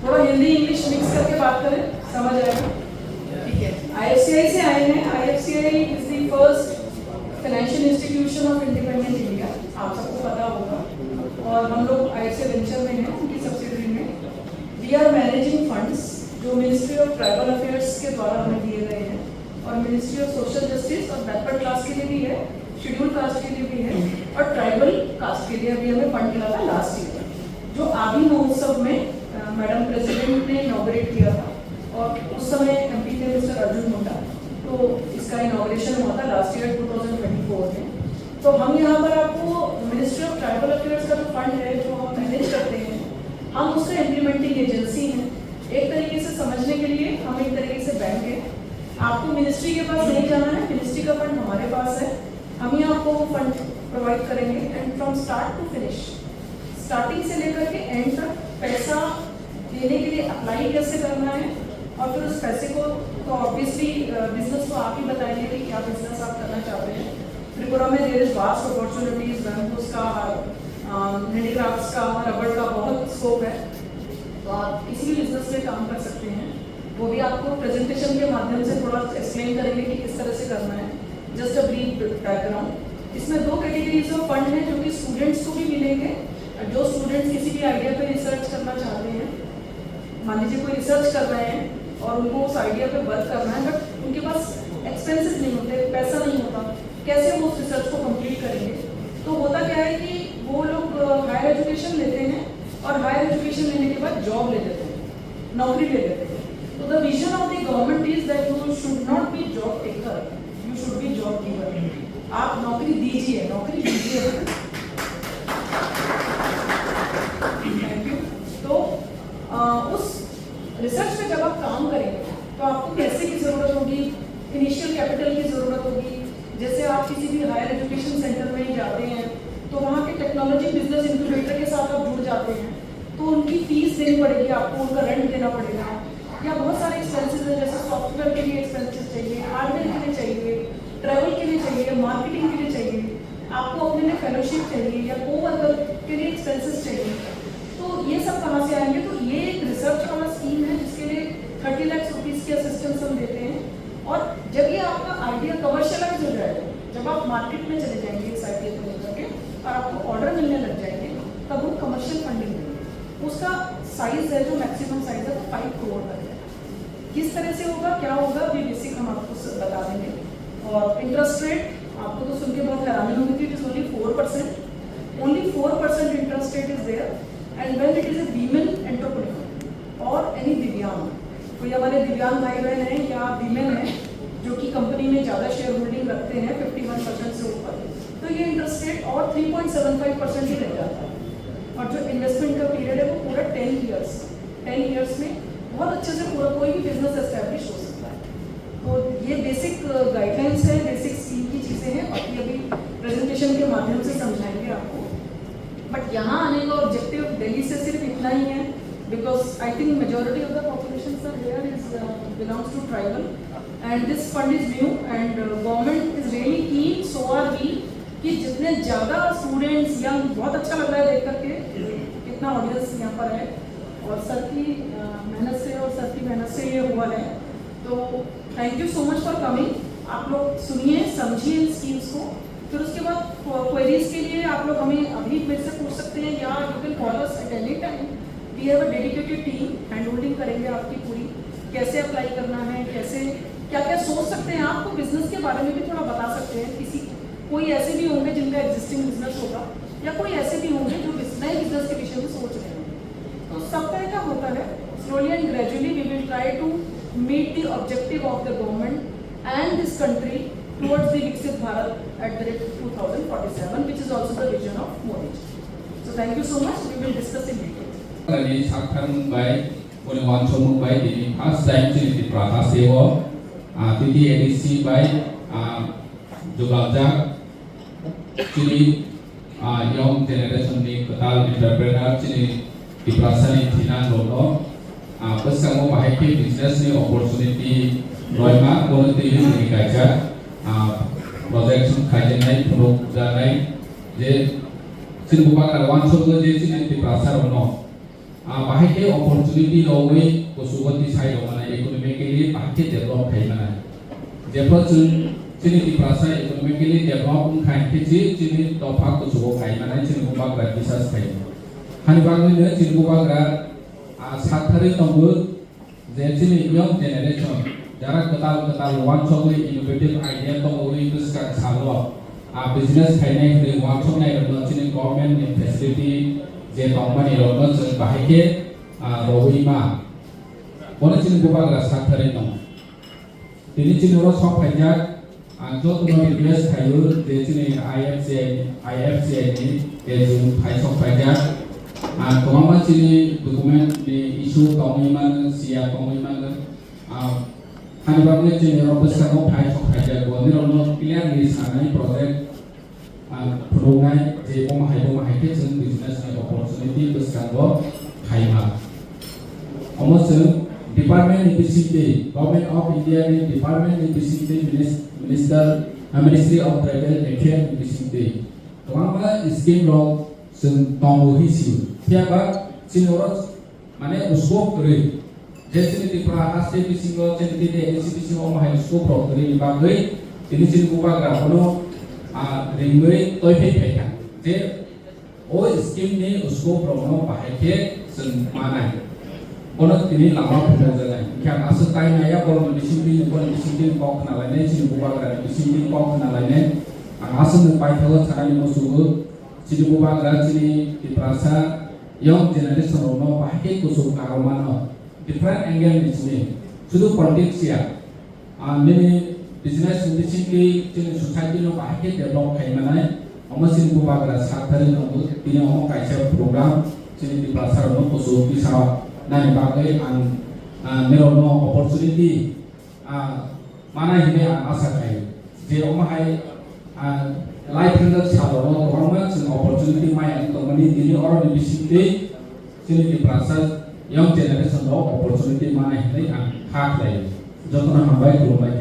थोड़ा Hindi English mix करके बात करें, समझ आएगा? ठीक है। IFCI से आए हैं। IFCI is the first financial institution of independent India, आप सबको पता होगा। और हम लोग IFCI वेंचर में हैं, उनकी सब्सिडरी में। वी आर मैनेजिंग फंड्स जो मिनिस्ट्री ऑफ ट्राइबल अफेयर्स के द्वारा हमें दिए गए हैं, और मिनिस्ट्री ऑफ सोशल जस्टिस और बैकवर्ड क्लास के लिए भी है, शेड्यूल कास्ट के लिए भी है, और ट्राइबल कास्ट के लिए भी हमें फंड मिला था लास्ट ईयर, जो आदि महोत्सव में मैडम प्रेसिडेंट ने इनॉग्रेट किया था। और उस समय MP थे मिस्टर अर्जुन मुंडा, तो इसका इनॉग्रेशन हुआ था लास्ट ईयर 2024 में। तो हम यहाँ पर आपको मिनिस्ट्री ऑफ ट्राइबल अफेयर्स का जो फंड है जो हम मैनेज करते हैं, हम उसका इम्प्लीमेंटिंग एजेंसी हैं। एक तरीके से समझने के लिए हम एक तरीके से बैंक हैं। आपको मिनिस्ट्री के पास नहीं जाना है, मिनिस्ट्री का फंड हमारे पास है, हम ही आपको वो फंड प्रोवाइड करेंगे। And from start to finish, starting से लेकर के एंड तक पैसा लेने के लिए अप्लाई कैसे करना है, और फिर उस पैसे को तो ऑब्वियसली बिजनेस को आप ही बताएंगे कि क्या बिजनेस आप करना चाहते हैं। त्रिपुरा में there is vast opportunities, bamboos का, हैंडीक्राफ्ट्स का, रबड़ का बहुत स्कोप है, तो आप किसी भी बिजनेस में काम कर सकते हैं। वो भी आपको प्रेजेंटेशन के माध्यम से थोड़ा एक्सप्लेन करेंगे कि किस तरह से करना है। Just a brief background. इसमें 2 कैटेगरीज ऑफ फंड हैं जो कि स्टूडेंट्स को भी मिलेंगे। जो स्टूडेंट्स किसी भी आइडिया पे रिसर्च करना चाहते हैं, मान लीजिए कोई रिसर्च कर रहे हैं और उनको उस आइडिया पे वर्क करना है, बट उनके पास एक्सपेंसेस नहीं होते, पैसा नहीं होता, कैसे वो उस रिसर्च को कंप्लीट करेंगे। तो होता क्या है कि वो लोग हायर एजुकेशन लेते हैं, और हायर एजुकेशन लेने के बाद जॉब ले लेते हैं, नौकरी ले लेते हैं। तो the vision of the government is that you should not be job taker, you should be job giver. आप नौकरी दीजिए, नौकरी दीजिए। Thank you. तो उस रिसर्च में जब आप काम करेंगे तो आपको पैसे की जरूरत होगी, इनिशियल कैपिटल की जरूरत होगी। जैसे आप किसी भी हायर एजुकेशन सेंटर में जाते हैं तो वहाँ के टेक्नोलॉजी बिजनेस इंक्यूबेटर के साथ आप जुड़ जाते हैं, तो उनकी फीस देनी पड़ेगी आपको, उनका रेंट देना पड़ेगा, या बहुत सारे एक्सपेंसेस हैं, जैसे सॉफ्टवेयर के लिए एक्सपेंसेस चाहिए, हार्डवेयर के लिए चाहिए, ट्रैवल के लिए चाहिए, मार्केटिंग के लिए चाहिए, आपको अपने लिए फेलोशिप चाहिए, या को-वर्कर के लिए एक्सपेंसेस चाहिए। तो ये सब कहाँ से आएंगे? तो ये एक रिसर्च वाला स्कीम है जिसके लिए 30 लाख रुपीज़ की असिस्टेंस हम देते हैं। और जब ये आपका आइडिया कमर्शियलाइज हो जाएगा, जब आप मार्केट में चले जाएंगे इस आइडिया को लेकर के और आपको ऑर्डर मिलने लग जाएंगे, तब वो कमर्शियल फंडिंग देंगे। उसका साइज है, जो मैक्सिमम साइज है, वो 5 करोड़ तक है। किस तरह से होगा, क्या होगा, अभी बेसिक हम आपको बता देंगे। और इंटरेस्ट रेट आपको तो सुन के बहुत हैरानी होगी कि it is only 4%, only 4% interest rate is there. And when it is a women entrepreneur और एनी दिव्यांग, कोई हमारे दिव्यांग भाई बहन हैं या वीमेन हैं जो कि कंपनी में ज़्यादा शेयर होल्डिंग रखते हैं 51% से ऊपर, तो ये इंटरेस्ट रेट और 3.75% ही रह जाता है। और जो इन्वेस्टमेंट का पीरियड है वो पूरा 10 ईयर्स में बहुत अच्छे से पूरा कोई भी बिजनेस एस्टेब्लिश हो सकता है। तो ये बेसिक गाइडलाइंस है, बेसिक स्कीम की चीज़ें हैं, बाकी अभी प्रेजेंटेशन के माध्यम से समझाएंगे आपको। बट यहाँ आने का ऑब्जेक्टिव दिल्ली से सिर्फ इतना ही है, because I think majority of the population sir here is belongs to tribal, and this fund is new and government is really keen, so are we, कि जितने ज़्यादा स्टूडेंट्स यंग, बहुत अच्छा लग रहा है देख करके कितना ऑडियंस यहाँ पर है और सर की मेहनत से ये हुआ है। तो thank you so much for coming. आप लोग सुनिए, समझिए इन स्कीम्स को, फिर उसके बाद क्वेरीज के लिए आप लोग हमें अभी मेरे से पूछ सकते हैं या you can call us at any time. We have a dedicated team, hand holding करेंगे आपकी पूरी, कैसे अप्लाई करना है, कैसे क्या क्या सोच सकते हैं। आपको बिजनेस के बारे में भी थोड़ा बता सकते हैं। किसी कोई ऐसे भी होंगे जिनका एग्जिस्टिंग बिजनेस होगा या कोई ऐसे भी होंगे जो नए बिजनेस के विषय में सोच रहे हैं। तो सब तरह का होता है। Slowly and gradually we will try to meet the objective of the government and this country towards the Viksit Bharat at the rate 2047, which is also the vision of Modi. So thank you so much. We will discuss in detail. Kali sakhan by Puniwan Chomu by the first time in the Prata Sewa, TDADC by Jogabja, Chili, young generation ni Katal entrepreneur Chili, the Prasani Tina Lono, Pesamo Bahaki business ni opportunity, Roima, Volunteer ni Kaja. Projection kajian produk dan je sini bukan kawan soal je sini di pasar ono. Bahaya ke opportunity lowe kusuwati saya mana ekonomi ke लिए bahaya develop kayak mana. Develop sini di pasar ekonomi ke लिए develop kayak kecil sini topak kusuwo kayak mana sini bukan grad bisa kayak. Hani bangnya sini bukan grad sathari tombol je sini young generation. Jarak ketal one shot innovative idea to only to start salwa business kainai dari one shot nai ron sini government facility je company ron sen bahike rohima bona sini buka rasa thare no ini sini ron shop kajak jo to no invest kayu je sini IFCI ni je jum thai shop kajak koma sini dokumen di isu komiman sia komiman Hani bangnya jadi orang besar mau pakai sok aja, gua ni orang pilihan di sana project perungai jadi pemahai kecil business opportunity besar gua kaima. Omongan Department EPCT, Government of India ni Department EPCT Ministry of Travel Affairs EPCT. Kelama scheme lo sen tonggu hisiu. Tiap sini orang mana uskup kiri. Jadi di perahas di singo jadi di edisi singo mahal scope pro dari bagai ini sini buka grafono ringway toipe peka. Jadi scheme ni scope pro no bahaya sen mana. Ono ini lama pun jalan. Kalau asal kain ayah kalau disiplin kau kenal lainnya sini buka graf disiplin kau kenal lainnya. Asal nupai kalau cara ni musuh sini buka graf sini di perasa yang generasi no bahaya kusuk karuman. Different angle di sini. Sudah politik siap. Ini business di sini, sini society no bahaya develop kayak mana. Omo sini buka beras sakari no, ini omo kayak program sini di pasar no khusus bisa nani bagai merono opportunity. Mana ini asa kayak. Jadi omo hai life hendak sahaja no, orang sini opportunity main company ini orang di sini di pasar yang generation of opportunity mana ini hak lain. Jatuh nama baik belum baik.